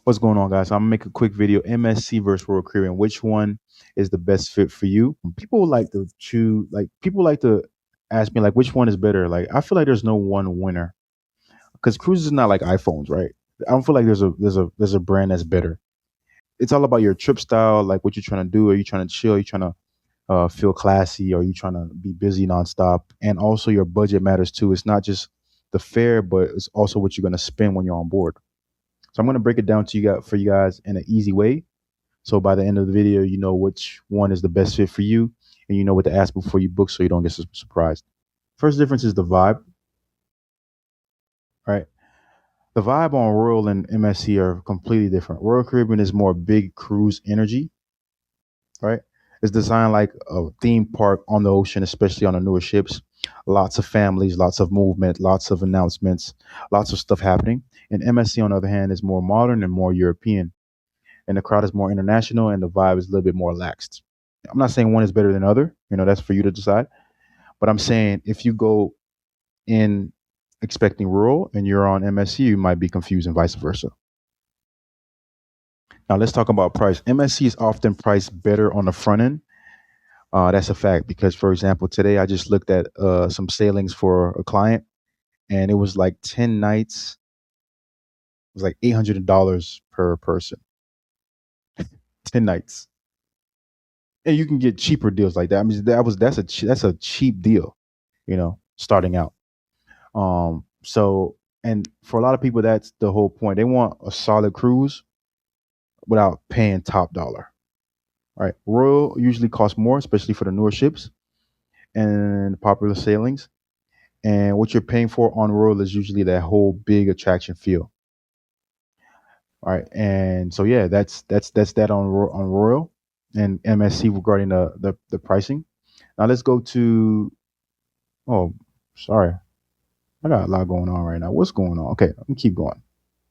What's going on, guys? I'm gonna make a quick video. MSC versus Royal Caribbean. Which one is the best fit for you? People like to choose. Like people like to ask me, like, which one is better? Like, I feel like there's no one winner because cruises is not like iPhones, right? I don't feel like there's a brand that's better. It's all about your trip style, like what you're trying to do. Are you trying to chill? Are you trying to feel classy? Are you trying to be busy nonstop? And also your budget matters too. It's not just the fare, but it's also what you're gonna spend when you're on board. So I'm gonna break it down to you guys for you guys in an easy way. So by the end of the video, you know which one is the best fit for you, and you know what to ask before you book, so you don't get surprised. First difference is the vibe, right? The vibe on Royal and MSC are completely different. Royal Caribbean is more big cruise energy, right? It's designed like a theme park on the ocean, especially on the newer ships. Lots of families, lots of movement, lots of announcements, lots of stuff happening. And MSC, on the other hand, is more modern and more European, and the crowd is more international, and the vibe is a little bit more laxed. I'm not saying one is better than other. That's for you to decide. But I'm saying if you go in expecting rural and you're on MSC, you might be confused and vice versa. Now let's talk about price. MSC is often priced better on the front end. That's a fact because, for example, today I just looked at some sailings for a client, and it was like 10 nights. It was like $800 per person. 10 nights, and you can get cheaper deals like that. I mean, that's a cheap deal, starting out. So and for a lot of people, that's the whole point. They want a solid cruise without paying top dollar. Right? Royal usually costs more, especially for the newer ships and popular sailings. And what you're paying for on Royal is usually that whole big attraction feel. All right. And so yeah, that's that on Royal and MSC regarding the pricing. Now let's go to oh sorry. I got a lot going on right now. What's going on? Okay, I'm gonna keep going.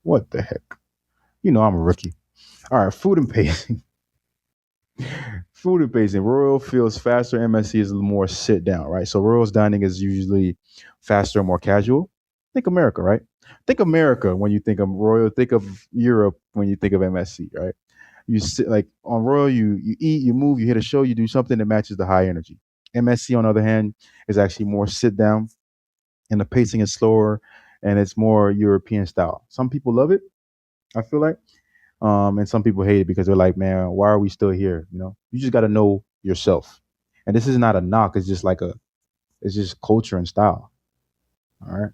What the heck? I'm a rookie. All right, food and pacing. Food and pacing. Royal feels faster. MSC is a little more sit down, right? So Royal's dining is usually faster, more casual. Think America, right? Think America when you think of Royal. Think of Europe when you think of MSC, right? You sit like on Royal, you eat, you move, you hit a show, you do something that matches the high energy. MSC, on the other hand, is actually more sit down, and the pacing is slower, and it's more European style. Some people love it, I feel like, and some people hate it because they're like, man, why are we still here? You just got to know yourself. And this is not a knock. It's just culture and style. All right.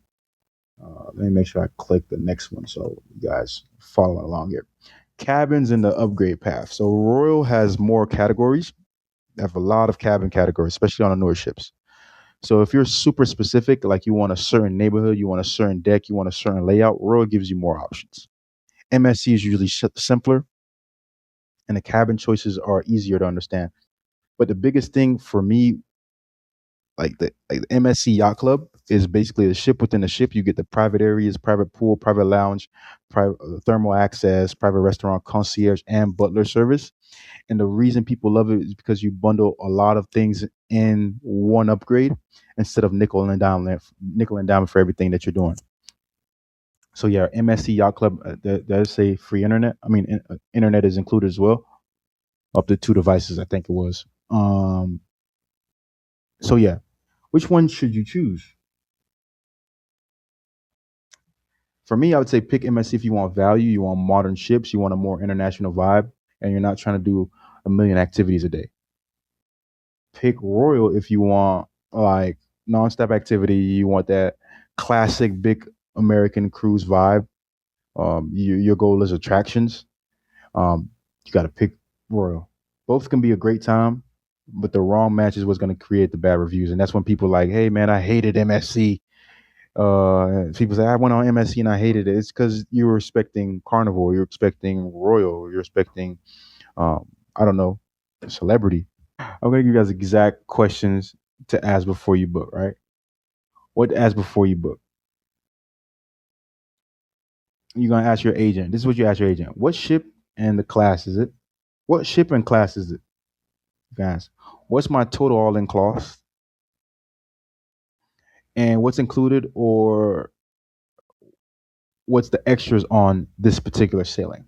Let me make sure I click the next one so you guys follow along here. Cabins in the upgrade path. So Royal has more categories. They have a lot of cabin categories, especially on the newer ships. So if you're super specific, like you want a certain neighborhood, you want a certain deck, you want a certain layout, Royal gives you more options. MSC is usually simpler, and the cabin choices are easier to understand. But the biggest thing for me, like the MSC Yacht Club, is basically the ship within the ship. You get the private areas, private pool, private lounge, private thermal access, private restaurant, concierge, and butler service. And the reason people love it is because you bundle a lot of things in one upgrade instead of nickel and dime for everything that you're doing. So yeah, MSC Yacht Club does say free internet. I mean, internet is included as well, up to two devices, I think it was. So yeah, which one should you choose? For me, I would say pick MSC if you want value, you want modern ships, you want a more international vibe, and you're not trying to do a million activities a day. Pick Royal if you want like nonstop activity, you want that classic big American cruise vibe. Your goal is attractions. You got to pick Royal. Both can be a great time, but the wrong match is what's going to create the bad reviews, and that's when people are like, "Hey, man, I hated MSC." People say I went on MSC and I hated it. It's because you were expecting Carnival, you're expecting Royal, you're expecting, I don't know, celebrity. I'm gonna give you guys exact questions to ask before you book. Right? What to ask before you book? You're gonna ask your agent. This is what you ask your agent. What ship and the class is it? What ship and class is it? Guys, what's my total all-in cost, and what's included, or what's the extras on this particular sailing?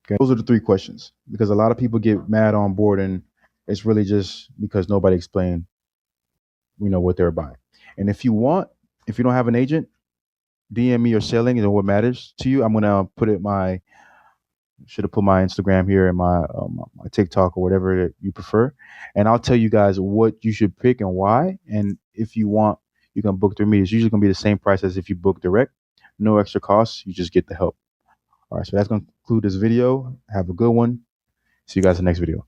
Okay, those are the three questions because a lot of people get mad on board, and it's really just because nobody explained, what they're buying. And if you don't have an agent, DM me your selling and what matters to you. I'm gonna put it my should have put my Instagram here and my TikTok or whatever that you prefer, and I'll tell you guys what you should pick and why. And if you want, you can book through me. It's usually gonna be the same price as if you book direct, no extra costs. You just get the help. All right, so that's gonna conclude this video. Have a good one. See you guys in the next video.